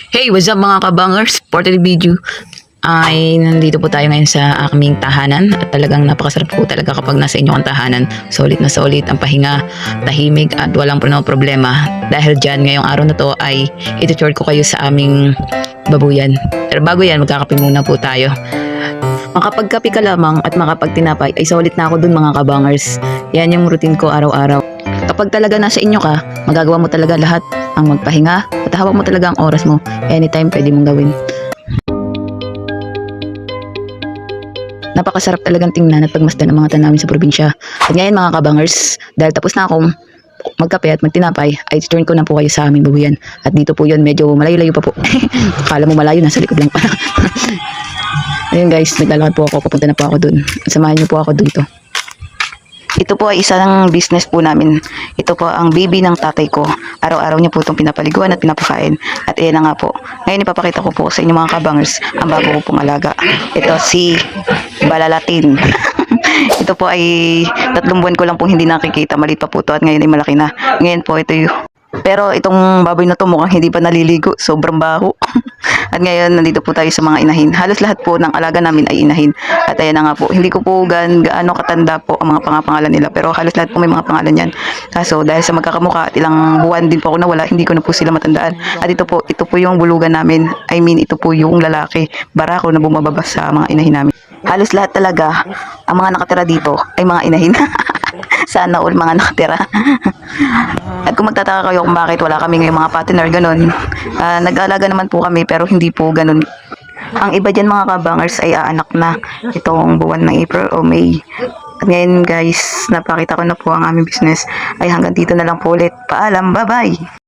Hey, what's up mga kabangers? For today's video ay nandito po tayo ngayon sa aming tahanan at talagang napakasarap po talaga kapag nasa inyo ang tahanan. Solid na solid ang pahinga, tahimik at walang problema. Dahil dyan ngayong araw na to ay itutour ko kayo sa aming babuyan. Pero bago yan, magkakape muna po tayo. Makapagkape ka lamang at makapagtinapay ay solid na ako dun mga kabangers. Yan yung routine ko araw-araw. Kapag talaga nasa inyo ka, magagawa mo talaga lahat ang magpahinga at hawak mo talaga ang oras mo. Anytime pwede mong gawin. Napakasarap talagang tingnan at pagmasdan ng mga tanawin sa probinsya. At ngayon mga kabangers, dahil tapos na akong magkape at magtinapay, ay turn ko na po kayo sa aming babuyan. At dito po yun, medyo malayo-layo pa po. Akala mo malayo, nasa likod lang pala. Ayun guys, naglalakad po ako, papunta na po ako dun. Samahan niyo po ako dito. Ito po ay isang business po namin. Ito po ang baby ng tatay ko. Araw-araw niya po itong pinapaliguan at pinapakain. At ayan na nga po. Ngayon ipapakita ko po sa inyo mga kabangers ang bago ko pong alaga. Ito si Balalatin. Ito po ay 3 buwan ko lang pong hindi nakikita. Maliit pa po ito at ngayon ay malaki na. Ngayon po ito yung... Pero itong baboy na to mukhang hindi pa naliligo. Sobrang baho. At ngayon nandito po tayo sa mga inahin. Halos lahat po ng alaga namin ay inahin. At ayan na nga po. Hindi ko po gaano katanda po ang mga pangalan nila. Pero halos lahat po may mga pangalan yan. Kaso dahil sa magkakamukha at ilang buwan din po ako nawala, hindi ko na po sila matandaan. At ito po yung bulugan namin. I mean ito po yung lalaki. Barako na bumababa sa mga inahin namin. Halos lahat talaga ang mga nakatira dito ay mga inahin. Sana all mga nakatira. At kung magtataka kayo kung bakit wala kami ngayong mga partner, ganun. Nag-aalaga naman po kami pero hindi po ganun. Ang iba dyan mga kabangers ay aanak na itong buwan ng April o May. At ngayon guys, napakita ko na po ang aming business. Ay hanggang dito na lang po ulit. Paalam, bye-bye!